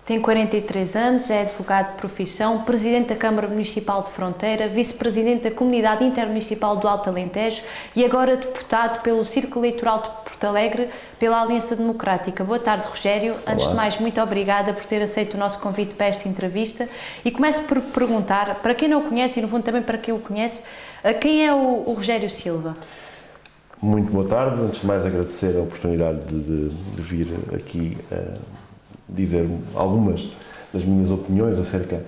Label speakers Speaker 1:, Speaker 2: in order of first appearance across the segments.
Speaker 1: Tem 43 anos, é advogado de profissão, presidente da Câmara Municipal de Fronteira, vice-presidente da Comunidade Intermunicipal do Alto Alentejo e agora deputado pelo Círculo Eleitoral de Porto Alegre pela Aliança Democrática. Boa tarde, Rogério.
Speaker 2: Olá.
Speaker 1: Antes de mais, muito obrigada por ter aceito o nosso convite para esta entrevista e começo por perguntar, para quem não o conhece e no fundo também para quem o conhece, quem é o Rogério Silva?
Speaker 2: Muito boa tarde. Antes de mais, agradecer a oportunidade de vir aqui dizer algumas das minhas opiniões acerca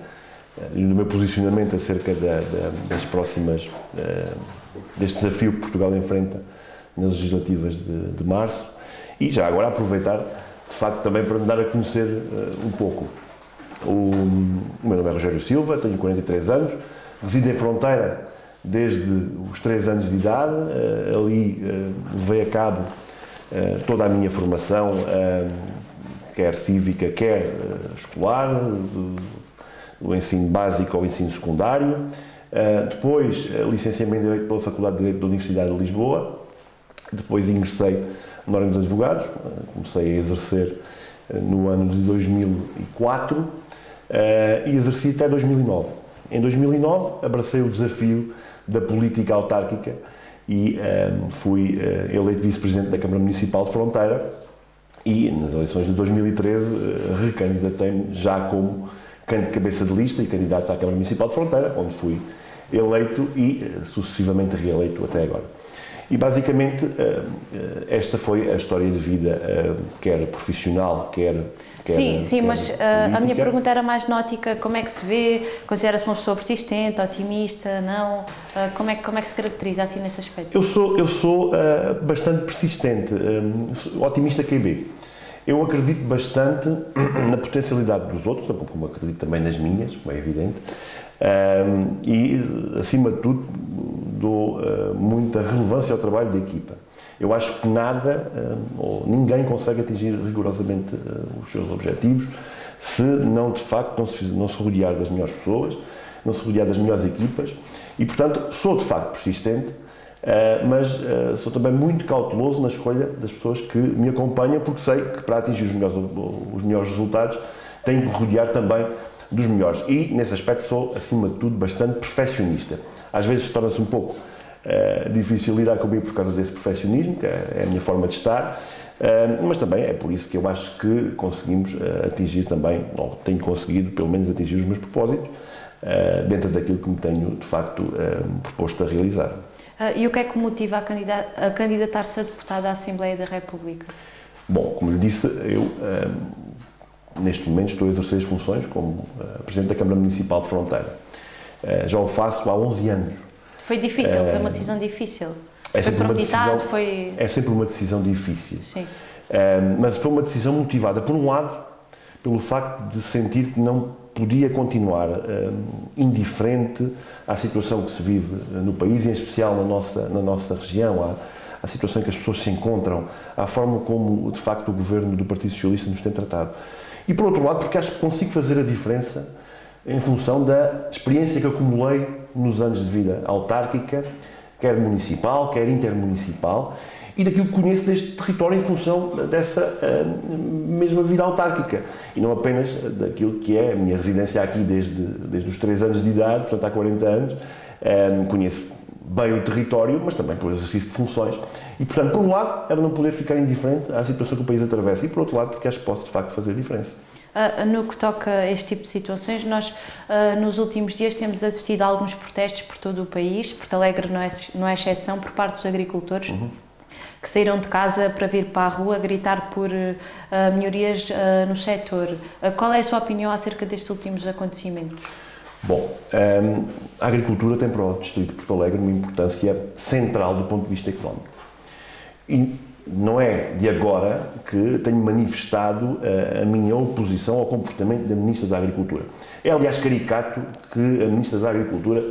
Speaker 2: do meu posicionamento acerca das próximas, deste desafio que Portugal enfrenta nas legislativas de março e já agora aproveitar, de facto, também para me dar a conhecer um pouco. O meu nome é Rogério Silva, tenho 43 anos, resido em Fronteira desde os 3 anos de idade, ali levei a cabo toda a minha formação, quer cívica, quer escolar, do ensino básico ao ensino secundário. Depois, licenciamento em Direito pela Faculdade de Direito da Universidade de Lisboa. Depois ingressei na Ordem dos Advogados, comecei a exercer no ano de 2004 e exerci até 2009. Em 2009, abracei o desafio da política autárquica e fui eleito vice-presidente da Câmara Municipal de Fronteira. E nas eleições de 2013 recandidatei-me já como cabeça de lista e candidato à Câmara Municipal de Fronteira, onde fui eleito e sucessivamente reeleito até agora. E basicamente esta foi a história de vida, quer profissional, quer
Speaker 1: Sim, mas a minha pergunta era mais nótica, como é que se vê, considera-se uma pessoa persistente, otimista, não? Como é que se caracteriza assim nesse aspecto?
Speaker 2: Eu sou bastante persistente, otimista QB. Eu acredito bastante na potencialidade dos outros, como acredito também nas minhas, como é evidente, e acima de tudo dou muita relevância ao trabalho de equipa. Eu acho que nada, ou ninguém consegue atingir rigorosamente os seus objetivos se não, de facto, não se rodear das melhores pessoas, não se rodear das melhores equipas e, portanto, sou de facto persistente, mas sou também muito cauteloso na escolha das pessoas que me acompanham, porque sei que para atingir os melhores resultados tenho que rodear também dos melhores e, nesse aspecto, sou, acima de tudo, bastante perfeccionista. Às vezes torna-se um pouco difícil lidar comigo por causa desse perfeccionismo, que é a minha forma de estar, mas também é por isso que eu acho que conseguimos atingir também, ou tenho conseguido pelo menos atingir os meus propósitos, dentro daquilo que me tenho de facto proposto a realizar.
Speaker 1: E o que é que motiva a candidatar-se a deputado à Assembleia da República?
Speaker 2: Bom, como lhe disse, eu neste momento estou a exercer as funções como Presidente da Câmara Municipal de Fronteira. Já o faço há 11 anos.
Speaker 1: Foi difícil? Foi uma decisão difícil?
Speaker 2: É
Speaker 1: foi
Speaker 2: premeditado?
Speaker 1: Foi...
Speaker 2: É sempre uma decisão difícil.
Speaker 1: Sim.
Speaker 2: Mas foi uma decisão motivada, por um lado, pelo facto de sentir que não podia continuar indiferente à situação que se vive no país, em especial na nossa região, à situação em que as pessoas se encontram, à forma como, de facto, o governo do Partido Socialista nos tem tratado. E, por outro lado, porque acho que consigo fazer a diferença em função da experiência que acumulei nos anos de vida autárquica, quer municipal, quer intermunicipal, e daquilo que conheço deste território em função dessa mesma vida autárquica. E não apenas daquilo que é a minha residência aqui desde os 3 anos de idade, portanto há 40 anos, conheço bem o território, mas também pelo exercício de funções. E, portanto, por um lado, era não poder ficar indiferente à situação que o país atravessa, e por outro lado, porque acho que posso, de facto, fazer a diferença.
Speaker 1: No que toca a este tipo de situações, nós nos últimos dias temos assistido a alguns protestos por todo o país. Porto Alegre não é exceção, por parte dos agricultores, que saíram de casa para vir para a rua gritar por melhorias no setor. Qual é a sua opinião acerca destes últimos acontecimentos?
Speaker 2: Bom, a agricultura tem para o Distrito de Porto Alegre uma importância central do ponto de vista económico. E não é de agora que tenho manifestado a minha oposição ao comportamento da Ministra da Agricultura. É, aliás, caricato que a Ministra da Agricultura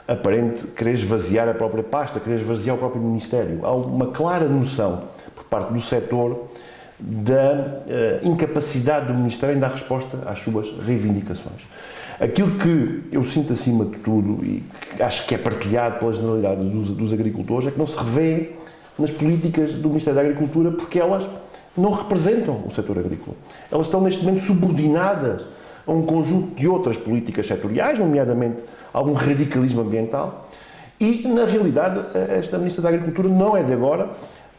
Speaker 2: aparente querer esvaziar a própria pasta, querer esvaziar o próprio Ministério. Há uma clara noção, por parte do setor, da incapacidade do Ministério em dar resposta às suas reivindicações. Aquilo que eu sinto acima de tudo, e acho que é partilhado pela generalidade dos agricultores, é que não se revê nas políticas do Ministério da Agricultura, porque elas não representam o setor agrícola. Elas estão neste momento subordinadas a um conjunto de outras políticas setoriais, nomeadamente algum radicalismo ambiental, e, na realidade, esta Ministra da Agricultura não é de agora,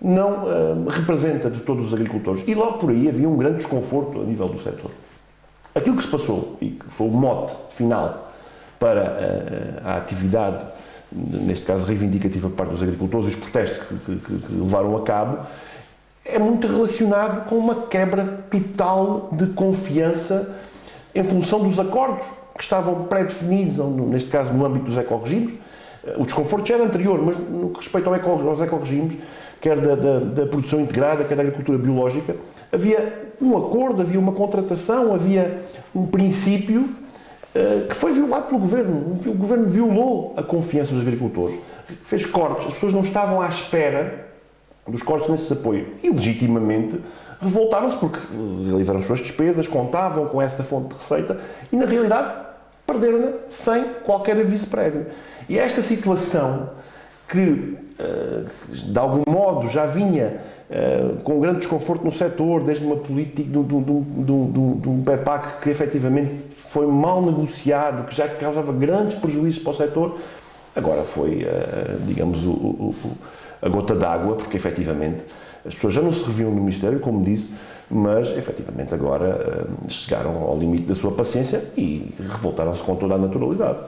Speaker 2: não representa de todos os agricultores. E logo por aí havia um grande desconforto a nível do setor. Aquilo que se passou, e que foi o mote final para a atividade, neste caso reivindicativa por parte dos agricultores e os protestos que levaram a cabo, é muito relacionado com uma quebra total de confiança em função dos acordos que estavam pré-definidos, neste caso no âmbito dos ecorregimes. O desconforto já era anterior, mas no que respeita aos ecorregimes, quer da produção integrada, quer da agricultura biológica, havia um acordo, havia uma contratação, havia um princípio que foi violado pelo Governo. O Governo violou a confiança dos agricultores, fez cortes, as pessoas não estavam à espera dos cortes nesses apoios e, legitimamente, revoltaram-se porque realizaram as suas despesas, contavam com essa fonte de receita e, na realidade, perderam-na sem qualquer aviso prévio. E esta situação que, de algum modo, já vinha com um grande desconforto no setor, desde uma política de um PEPAC que efetivamente foi mal negociado, que já causava grandes prejuízos para o setor, agora foi, digamos, a gota d'água, porque efetivamente as pessoas já não se reviam no Ministério, como disse, mas efetivamente agora chegaram ao limite da sua paciência e revoltaram-se com toda a naturalidade.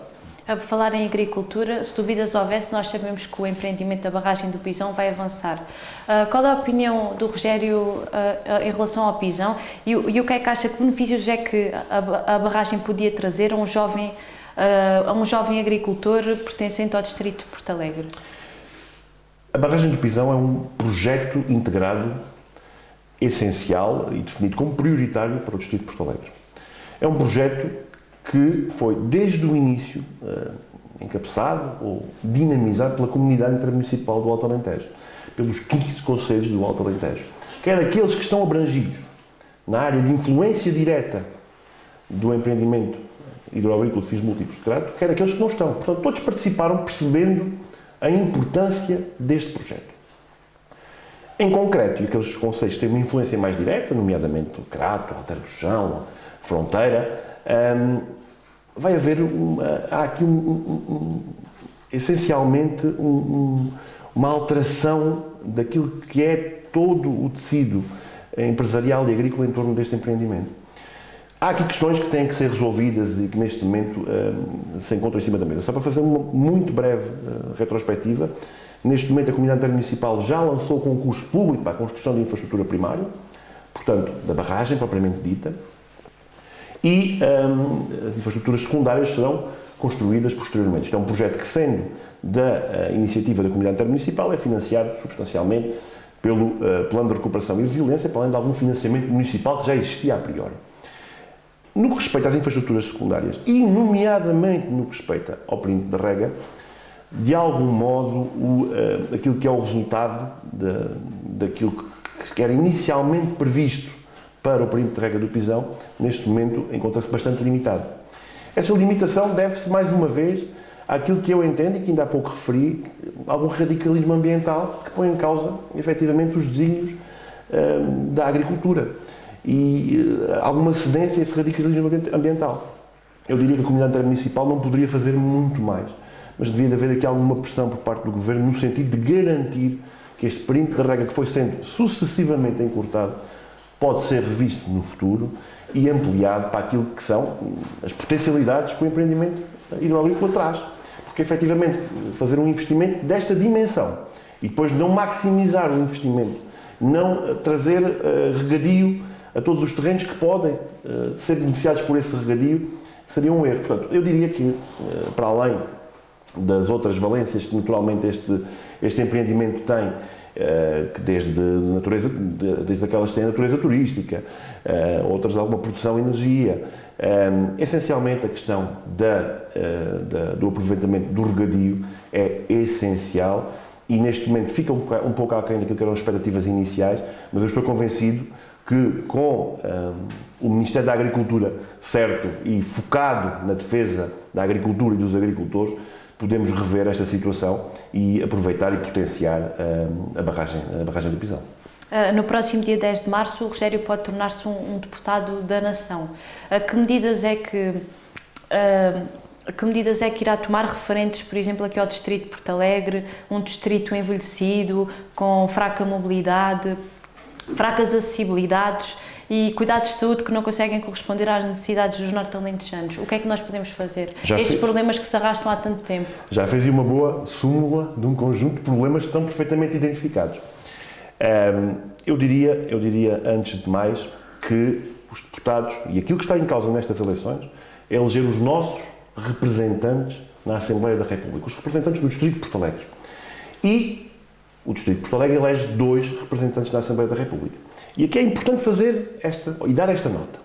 Speaker 1: A falar em agricultura, se dúvidas houvesse, nós sabemos que o empreendimento da barragem do Pisão vai avançar. Qual é a opinião do Rogério em relação ao Pisão e o que é que acha, que benefícios é que a barragem podia trazer a um jovem agricultor pertencente ao distrito de Porto Alegre?
Speaker 2: A barragem do Pisão é um projeto integrado, essencial e definido como prioritário para o distrito de Porto Alegre. É um projeto que foi, desde o início, encabeçado ou dinamizado pela comunidade intermunicipal do Alto Alentejo, pelos 15 concelhos do Alto Alentejo, quer aqueles que estão abrangidos na área de influência direta do empreendimento hidroagrícola de fins múltiplos de crédito, quer aqueles que não estão. Portanto, todos participaram percebendo a importância deste projeto. Em concreto, e aqueles concelhos que têm uma influência mais direta, nomeadamente o Crato, Alter do Chão, Fronteira, vai haver há aqui essencialmente uma alteração daquilo que é todo o tecido empresarial e agrícola em torno deste empreendimento. Há aqui questões que têm que ser resolvidas e que neste momento se encontram em cima da mesa. Só para fazer uma muito breve retrospectiva, neste momento a comunidade intermunicipal já lançou o concurso público para a construção de infraestrutura primária, portanto, da barragem propriamente dita, e as infraestruturas secundárias serão construídas posteriormente. Isto é um projeto que, sendo da iniciativa da comunidade intermunicipal, é financiado substancialmente pelo Plano de Recuperação e Resiliência, para além de algum financiamento municipal que já existia a priori. No que respeita às infraestruturas secundárias, e nomeadamente no que respeita ao perímetro de rega, de algum modo, aquilo que é o resultado daquilo que era inicialmente previsto para o perímetro de rega do Pisão, neste momento encontra-se bastante limitado. Essa limitação deve-se, mais uma vez, àquilo que eu entendo, e que ainda há pouco referi, algum radicalismo ambiental que põe em causa, efetivamente, os desígnios da agricultura e alguma cedência a esse radicalismo ambiental. Eu diria que a comunidade intermunicipal não poderia fazer muito mais, mas devia de haver aqui alguma pressão por parte do Governo no sentido de garantir que este perímetro de rega, que foi sendo sucessivamente encurtado, pode ser revisto no futuro e ampliado para aquilo que são as potencialidades que o empreendimento hidroagrícola traz. Porque, efetivamente, fazer um investimento desta dimensão e depois não maximizar o investimento, não trazer regadio a todos os terrenos que podem ser beneficiados por esse regadio, seria um erro. Portanto, eu diria que, para além das outras valências que naturalmente este empreendimento tem, que desde aquelas que têm natureza turística, outras de alguma produção de energia, essencialmente a questão do aproveitamento do regadio é essencial e neste momento fica um pouco aquém daquilo que eram as expectativas iniciais, mas eu estou convencido que com o Ministério da Agricultura certo e focado na defesa da agricultura e dos agricultores, podemos rever esta situação e aproveitar e potenciar a barragem do Pisão.
Speaker 1: no próximo dia 10 de março o Rogério pode tornar-se um deputado da nação. Que medidas é que irá tomar referentes, por exemplo, aqui ao distrito de Porto Alegre, um distrito envelhecido, com fraca mobilidade, fracas acessibilidades e cuidados de saúde que não conseguem corresponder às necessidades dos norte-alentejanos? O que é que nós podemos fazer? Estes problemas que se arrastam há tanto tempo.
Speaker 2: Já fez uma boa súmula de um conjunto de problemas que estão perfeitamente identificados. Eu diria, antes de mais, que os deputados, e aquilo que está em causa nestas eleições, é eleger os nossos representantes na Assembleia da República, os representantes do Distrito de Porto Alegre. E o Distrito de Porto Alegre elege 2 representantes na Assembleia da República. E aqui é importante dar esta nota.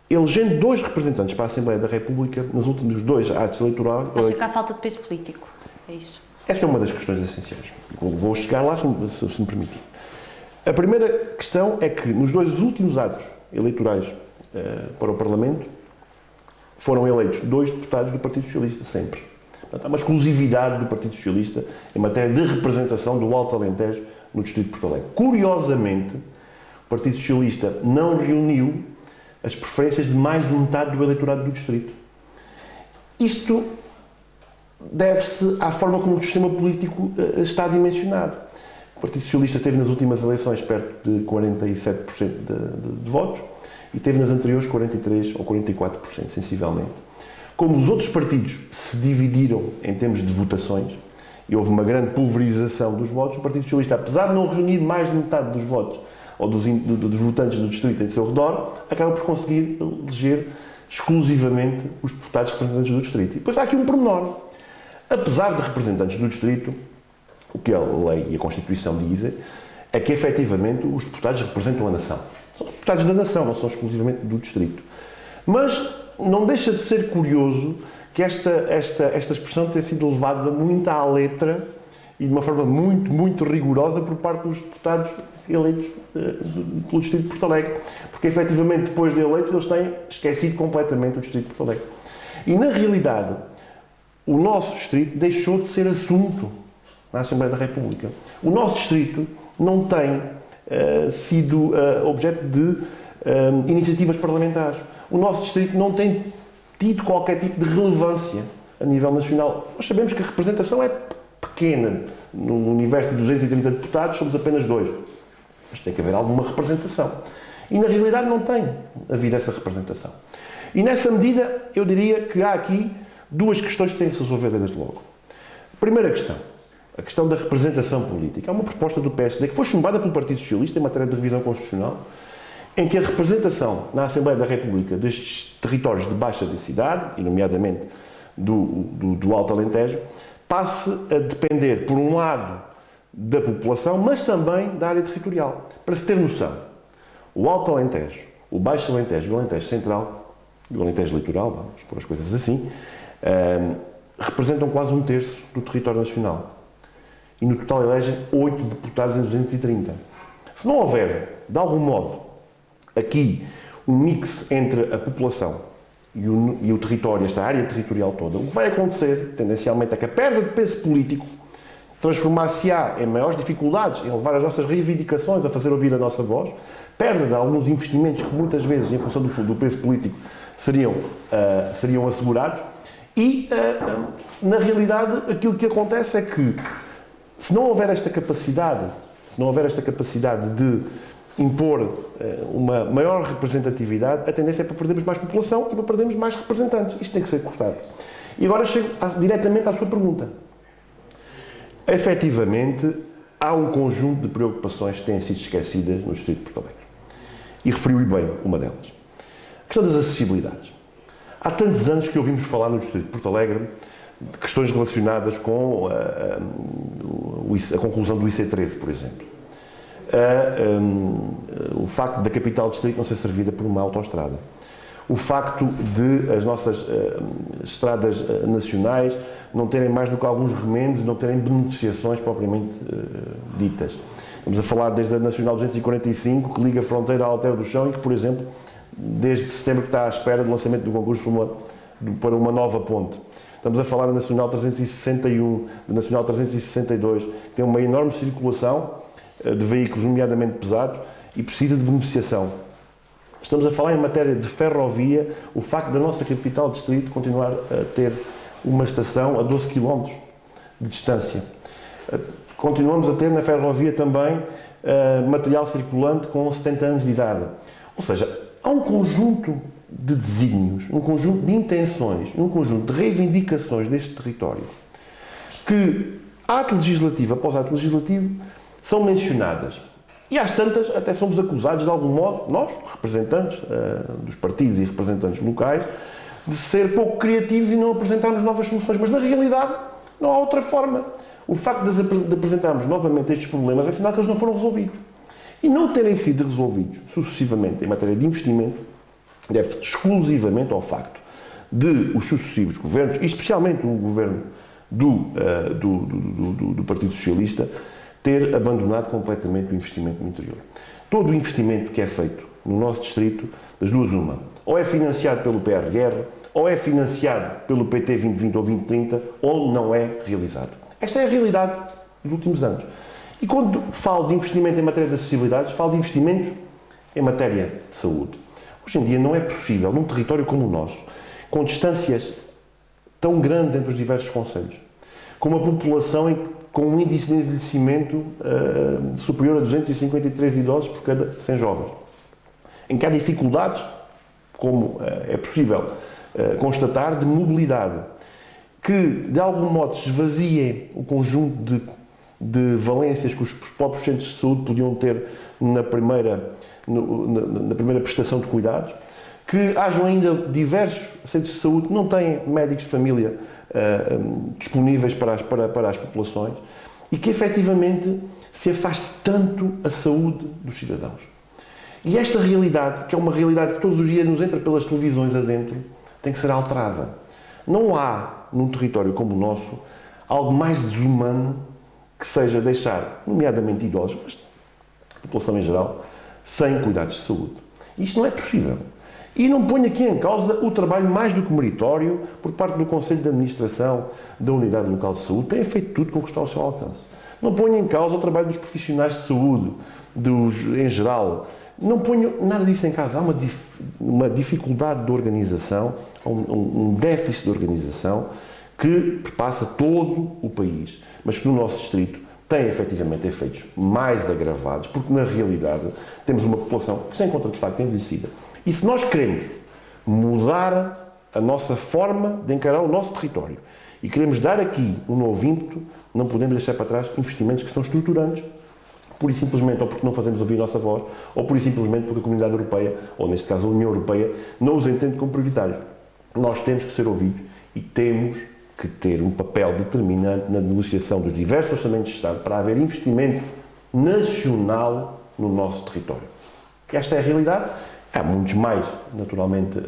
Speaker 2: Elegendo 2 representantes para a Assembleia da República, nos últimos 2 atos eleitorais...
Speaker 1: Acha que há falta de peso político? É isso?
Speaker 2: Essa é uma das questões essenciais. Vou chegar lá, se me permitir. A primeira questão é que, nos 2 últimos atos eleitorais para o Parlamento, foram eleitos 2 deputados do Partido Socialista, sempre. Portanto, há uma exclusividade do Partido Socialista em matéria de representação do Alto Alentejo no Distrito de Porto Alegre. Curiosamente, o Partido Socialista não reuniu as preferências de mais de metade do eleitorado do Distrito. Isto deve-se à forma como o sistema político está dimensionado. O Partido Socialista teve nas últimas eleições perto de 47% de votos e teve nas anteriores 43% ou 44%, sensivelmente. Como os outros partidos se dividiram em termos de votações e houve uma grande pulverização dos votos, o Partido Socialista, apesar de não reunir mais de metade dos votos ou dos votantes do Distrito em seu redor, acaba por conseguir eleger exclusivamente os deputados representantes do Distrito. E depois há aqui um pormenor. Apesar de representantes do Distrito, o que a lei e a Constituição dizem é que, efetivamente, os deputados representam a nação. São deputados da nação, não são exclusivamente do Distrito. Mas não deixa de ser curioso que esta expressão tenha sido levada muito à letra e de uma forma muito rigorosa por parte dos deputados eleitos pelo Distrito de Porto Alegre. Porque, efetivamente, depois de eleitos, eles têm esquecido completamente o Distrito de Porto Alegre. E, na realidade, o nosso Distrito deixou de ser assunto na Assembleia da República. O nosso Distrito não tem sido objeto de iniciativas parlamentares. O nosso Distrito não tem tido qualquer tipo de relevância a nível nacional. Nós sabemos que a representação é pequena. No universo de 230 deputados, somos apenas 2. Mas tem que haver alguma representação. E, na realidade, não tem havido essa representação. E, nessa medida, eu diria que há aqui 2 questões que têm que se resolver desde logo. Primeira questão, a questão da representação política. Há uma proposta do PSD que foi chumbada pelo Partido Socialista em matéria de revisão constitucional, em que a representação na Assembleia da República destes territórios de baixa densidade, e nomeadamente do Alto Alentejo, passe a depender, por um lado, da população, mas também da área territorial. Para se ter noção, o Alto Alentejo, o Baixo Alentejo e o Alentejo Central, e o Alentejo Litoral, vamos pôr as coisas assim, representam quase 1/3 do território nacional. E no total elegem 8 deputados em 230. Se não houver, de algum modo, aqui um mix entre a população e o território, esta área territorial toda, o que vai acontecer, tendencialmente, é que a perda de peso político transformar-se-á em maiores dificuldades em levar as nossas reivindicações a fazer ouvir a nossa voz, perda de alguns investimentos que muitas vezes, em função do peso político, seriam assegurados e, na realidade, aquilo que acontece é que, se não houver esta capacidade de impor uma maior representatividade, a tendência é para perdermos mais população e para perdermos mais representantes. Isto tem que ser cortado. E agora chego diretamente à sua pergunta. Efetivamente, há um conjunto de preocupações que têm sido esquecidas no Distrito de Porto Alegre. E referiu bem uma delas. A questão das acessibilidades. Há tantos anos que ouvimos falar no Distrito de Porto Alegre de questões relacionadas com a conclusão do IC13, por exemplo. O facto da capital do distrito não ser servida por uma autoestrada. O facto de as nossas estradas nacionais não terem mais do que alguns remendos e não terem beneficiações propriamente ditas. Estamos a falar desde a Nacional 245, que liga a fronteira à Alter do Chão e que, por exemplo, desde setembro que está à espera do lançamento do concurso para uma nova ponte. Estamos a falar da Nacional 361, da Nacional 362, que tem uma enorme circulação de veículos, nomeadamente pesados, e precisa de beneficiação. Estamos a falar em matéria de ferrovia, o facto da nossa capital distrito continuar a ter uma estação a 12 km de distância. Continuamos a ter na ferrovia também material circulante com 70 anos de idade. Ou seja, há um conjunto de desígnios, um conjunto de intenções, um conjunto de reivindicações deste território que, ato legislativo após ato legislativo, são mencionadas. E às tantas até somos acusados, de algum modo, nós, representantes dos partidos e representantes locais, de ser pouco criativos e não apresentarmos novas soluções. Mas, na realidade, não há outra forma. O facto de apresentarmos novamente estes problemas é sinal que eles não foram resolvidos. E não terem sido resolvidos sucessivamente em matéria de investimento deve-se exclusivamente ao facto de os sucessivos governos, e especialmente o governo do Partido Socialista, ter abandonado completamente o investimento no interior. Todo o investimento que é feito no nosso distrito, das duas uma, ou é financiado pelo PRR, ou é financiado pelo PT 2020 ou 2030, ou não é realizado. Esta é a realidade dos últimos anos. E quando falo de investimento em matéria de acessibilidades, falo de investimentos em matéria de saúde. Hoje em dia não é possível, num território como o nosso, com distâncias tão grandes entre os diversos concelhos, com uma população com um índice de envelhecimento superior a 253 idosos por cada 100 jovens, em que há dificuldades, como é possível constatar, de mobilidade, que de algum modo esvaziem o conjunto de valências que os próprios centros de saúde podiam ter na primeira prestação de cuidados, que hajam ainda diversos centros de saúde que não têm médicos de família disponíveis para as populações e que efetivamente se afaste tanto a saúde dos cidadãos. E esta realidade, que é uma realidade que todos os dias nos entra pelas televisões adentro, tem que ser alterada. Não há, num território como o nosso, algo mais desumano que seja deixar, nomeadamente idosos, mas a população em geral, sem cuidados de saúde. Isto não é possível. E não ponho aqui em causa o trabalho mais do que meritório por parte do Conselho de Administração da Unidade Local de Saúde. Tem feito tudo com o que está ao seu alcance. Não ponho em causa o trabalho dos profissionais de saúde, em geral. Não ponho nada disso em causa. Há uma dificuldade de organização, um déficit de organização que perpassa todo o país, mas que no nosso distrito tem efetivamente efeitos mais agravados, porque na realidade temos uma população que se encontra de facto envelhecida. E se nós queremos mudar a nossa forma de encarar o nosso território e queremos dar aqui um novo ímpeto, não podemos deixar para trás investimentos que são estruturantes, pura e simplesmente ou porque não fazemos ouvir a nossa voz, ou pura e simplesmente porque a Comunidade Europeia, ou neste caso a União Europeia, não os entende como prioritários. Nós temos que ser ouvidos e temos que ter um papel determinante na negociação dos diversos orçamentos de Estado para haver investimento nacional no nosso território. Esta é a realidade. Há muitos mais, naturalmente,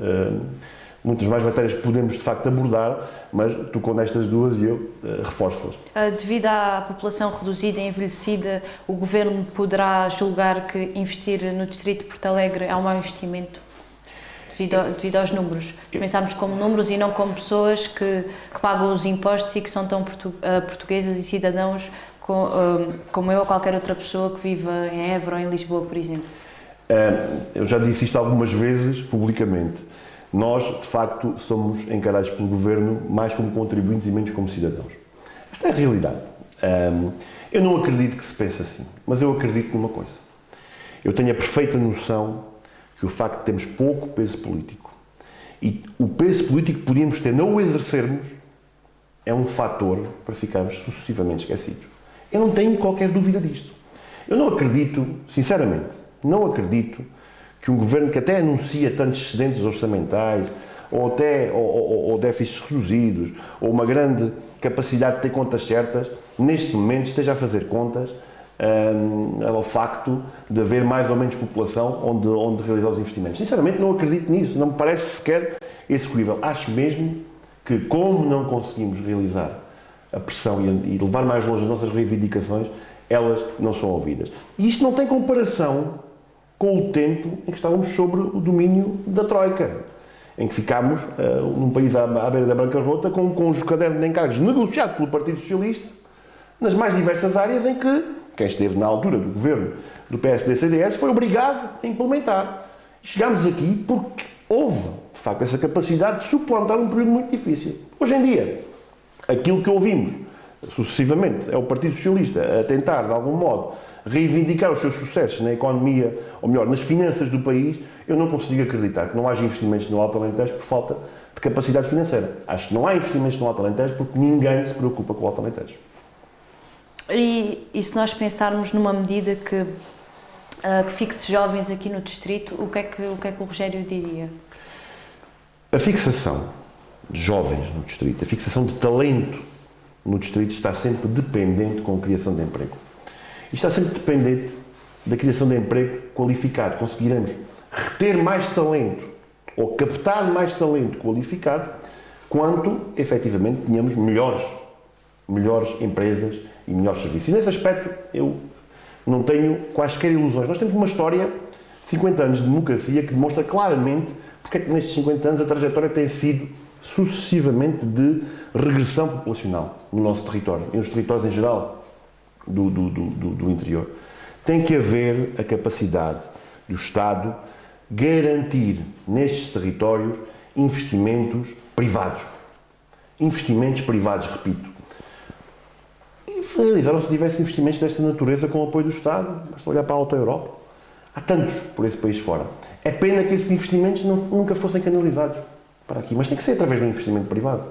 Speaker 2: muitas mais matérias que podemos de facto abordar, mas tocou nestas duas e eu reforço-las.
Speaker 1: Devido à população reduzida e envelhecida, o Governo poderá julgar que investir no Distrito de Porto Alegre é um mau investimento? Devido aos números. Pensamos como números e não como pessoas que pagam os impostos e que são tão portuguesas e cidadãos como eu ou qualquer outra pessoa que viva em Évora ou em Lisboa, por exemplo.
Speaker 2: Eu já disse isto algumas vezes publicamente. Nós, de facto, somos encarados pelo Governo mais como contribuintes e menos como cidadãos. Esta é a realidade. Eu não acredito que se pense assim, mas eu acredito numa coisa. Eu tenho a perfeita noção que o facto de termos pouco peso político e o peso político que podíamos ter não o exercermos é um fator para ficarmos sucessivamente esquecidos. Eu não tenho qualquer dúvida disto. Eu não acredito, sinceramente, não acredito que um governo que até anuncia tantos excedentes orçamentais ou déficits reduzidos ou uma grande capacidade de ter contas certas, neste momento esteja a fazer contas ao facto de haver mais ou menos população onde realizar os investimentos. Sinceramente não acredito nisso, não me parece sequer execuível. Acho mesmo que, como não conseguimos realizar a pressão e levar mais longe as nossas reivindicações, elas não são ouvidas. E isto não tem comparação com o tempo em que estávamos sobre o domínio da Troika, em que ficámos num país à beira da bancarrota com um caderno de encargos negociado pelo Partido Socialista nas mais diversas áreas em que quem esteve na altura do governo do PSD-CDS foi obrigado a implementar. E chegámos aqui porque houve, de facto, essa capacidade de suplantar um período muito difícil. Hoje em dia, aquilo que ouvimos sucessivamente é o Partido Socialista a tentar, de algum modo, reivindicar os seus sucessos na economia, ou melhor, nas finanças do país. Eu não consigo acreditar que não haja investimentos no Alto Alentejo por falta de capacidade financeira. Acho que não há investimentos no Alto Alentejo porque ninguém se preocupa com o Alto Alentejo.
Speaker 1: E se nós pensarmos numa medida que fixe jovens aqui no distrito, o que é que o Rogério diria?
Speaker 2: A fixação de jovens no distrito, a fixação de talento no distrito está sempre dependente com a criação de emprego. E está sempre dependente da criação de emprego qualificado. Conseguiremos reter mais talento ou captar mais talento qualificado quanto, efetivamente, tenhamos melhores empresas e melhores serviços. E nesse aspecto eu não tenho quaisquer ilusões. Nós temos uma história de 50 anos de democracia que demonstra claramente porque é que nestes 50 anos a trajetória tem sido sucessivamente de regressão populacional no nosso território e nos territórios em geral do interior. Tem que haver a capacidade do Estado garantir nestes territórios investimentos privados. Investimentos privados, repito. E realizaram-se diversos investimentos desta natureza com o apoio do Estado. Basta olhar para a Alta Europa. Há tantos por esse país fora. É pena que esses investimentos nunca fossem canalizados para aqui, mas tem que ser através do investimento privado.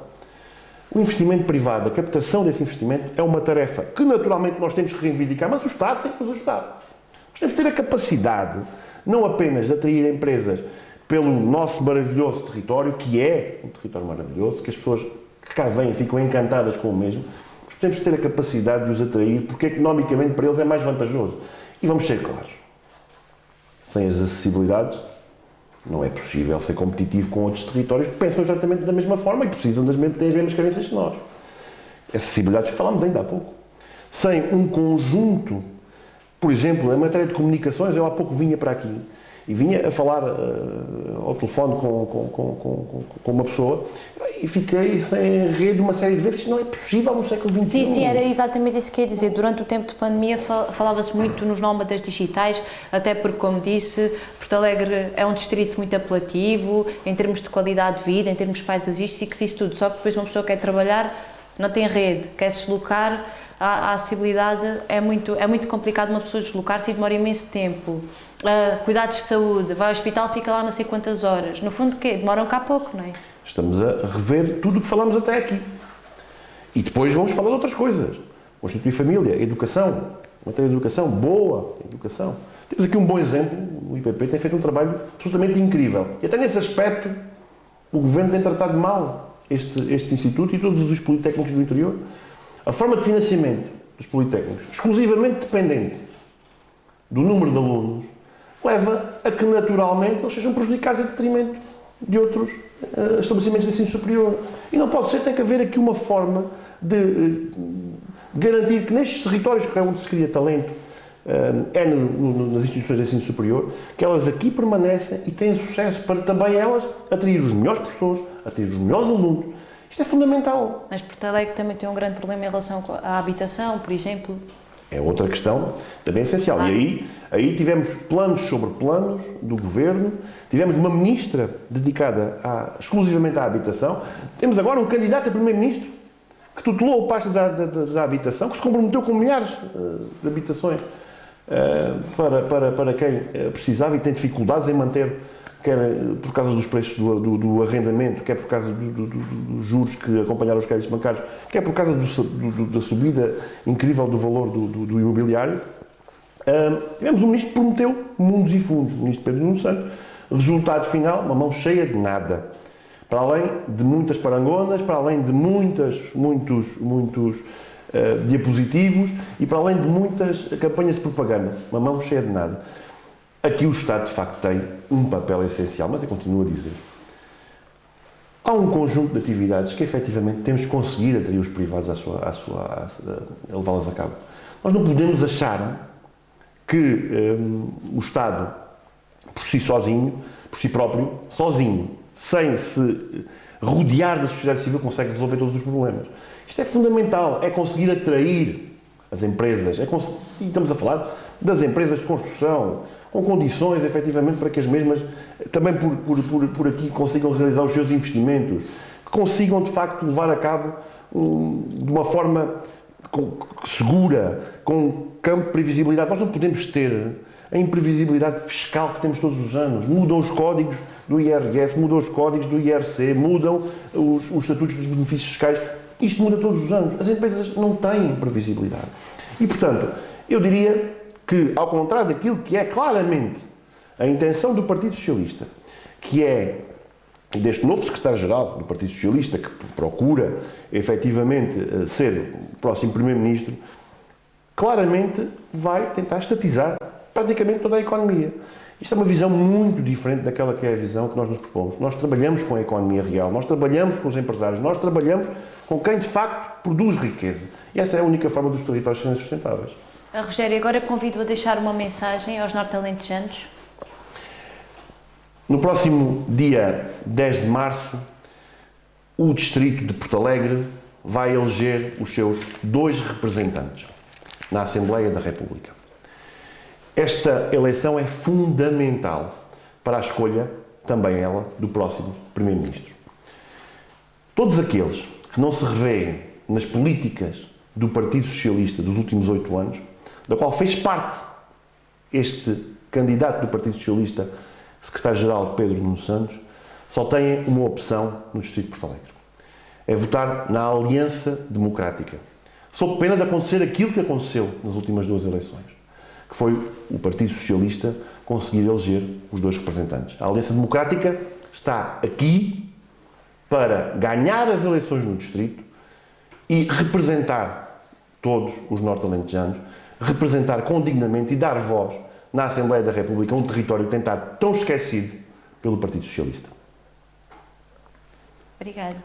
Speaker 2: O investimento privado, a captação desse investimento, é uma tarefa que naturalmente nós temos que reivindicar, mas o Estado tem que nos ajudar. Nós temos que ter a capacidade, não apenas de atrair empresas pelo nosso maravilhoso território, que é um território maravilhoso, que as pessoas que cá vêm ficam encantadas com o mesmo, mas temos que ter a capacidade de os atrair, porque economicamente para eles é mais vantajoso. E vamos ser claros, sem as acessibilidades, não é possível ser competitivo com outros territórios que pensam exatamente da mesma forma e precisam têm as mesmas carências que nós. Acessibilidades que falámos ainda há pouco. Sem um conjunto, por exemplo, na matéria de comunicações, eu há pouco vinha para aqui e vinha a falar ao telefone com uma pessoa e fiquei sem rede uma série de vezes. Isto não é possível no século XXI.
Speaker 1: Sim, era exatamente isso que eu ia dizer. Durante o tempo de pandemia falava-se muito nos nómadas digitais, até porque, como disse, Porto Alegre é um distrito muito apelativo, em termos de qualidade de vida, em termos paisagísticos, isso tudo. Só que depois uma pessoa quer trabalhar, não tem rede, quer se deslocar, a acessibilidade é muito complicado uma pessoa deslocar-se e demora imenso tempo. Cuidados de saúde, vai ao hospital, fica lá não sei quantas horas. No fundo, quê? Demoram cá pouco, não é?
Speaker 2: Estamos a rever tudo o que falamos até aqui. E depois vamos falar de outras coisas. Constituir família, educação, matéria de educação, boa educação. Temos aqui um bom exemplo, o IPP tem feito um trabalho absolutamente incrível. E até nesse aspecto, o Governo tem tratado mal este Instituto e todos os politécnicos do interior. A forma de financiamento dos politécnicos, exclusivamente dependente do número de alunos, leva a que naturalmente eles sejam prejudicados em detrimento de outros estabelecimentos de ensino superior. E não pode ser, tem que haver aqui uma forma de garantir que nestes territórios que é onde se cria talento, nas instituições de ensino superior, que elas aqui permanecem e têm sucesso para também elas atrair os melhores professores, atrair os melhores alunos. Isto é fundamental.
Speaker 1: Mas Porto Alegre também tem um grande problema em relação à habitação, por exemplo.
Speaker 2: É outra questão também essencial. E aí tivemos planos sobre planos do Governo, tivemos uma ministra dedicada exclusivamente à habitação, temos agora um candidato a Primeiro-Ministro que tutelou o pasto da habitação, que se comprometeu com milhares de habitações para quem precisava e tem dificuldades em manter, quer por causa dos preços do arrendamento, quer por causa dos juros que acompanharam os créditos bancários, quer por causa da subida incrível do valor do imobiliário. Tivemos um ministro que prometeu mundos e fundos, o ministro Pedro Nuno Santos. Resultado final, uma mão cheia de nada. Para além de muitas parangonas, para além de muitos diapositivos e para além de muitas campanhas de propaganda. Uma mão cheia de nada. Aqui o Estado, de facto, tem um papel essencial, mas eu continuo a dizer. Há um conjunto de atividades que, efetivamente, temos que conseguir atrair os privados a levá-las a cabo. Nós não podemos achar que o Estado, por si sozinho, por si próprio, sozinho, sem se rodear da sociedade civil, consegue resolver todos os problemas. Isto é fundamental, é conseguir atrair as empresas, e estamos a falar das empresas de construção, com condições, efetivamente, para que as mesmas, também por aqui, consigam realizar os seus investimentos, que consigam, de facto, levar a cabo de uma forma segura, com campo de previsibilidade. Nós não podemos ter a imprevisibilidade fiscal que temos todos os anos. Mudam os códigos do IRS, mudam os códigos do IRC, mudam os estatutos dos benefícios fiscais. Isto muda todos os anos. As empresas não têm previsibilidade. E, portanto, eu diria que, ao contrário daquilo que é claramente a intenção do Partido Socialista, que é deste novo secretário-geral do Partido Socialista, que procura, efetivamente, ser o próximo Primeiro-Ministro, claramente vai tentar estatizar praticamente toda a economia. Isto é uma visão muito diferente daquela que é a visão que nós nos propomos. Nós trabalhamos com a economia real, nós trabalhamos com os empresários, nós trabalhamos com quem, de facto, produz riqueza. E essa é a única forma dos territórios serem sustentáveis.
Speaker 1: Rogério, agora convido a deixar uma mensagem aos norte-alentejanos.
Speaker 2: No próximo dia 10 de março, o Distrito de Porto Alegre vai eleger os seus 2 representantes na Assembleia da República. Esta eleição é fundamental para a escolha, também ela, do próximo Primeiro-Ministro. Todos aqueles que não se revêem nas políticas do Partido Socialista dos últimos 8 anos, da qual fez parte este candidato do Partido Socialista, secretário-geral Pedro Nuno Santos, só têm uma opção no Distrito de Porto Alegre. É votar na Aliança Democrática. Sob pena de acontecer aquilo que aconteceu nas últimas 2 eleições, que foi o Partido Socialista conseguir eleger os 2 representantes. A Aliança Democrática está aqui para ganhar as eleições no Distrito e representar todos os norte-alentejanos, representar condignamente e dar voz na Assembleia da República, um território que tem estado tão esquecido pelo Partido Socialista.
Speaker 1: Obrigada.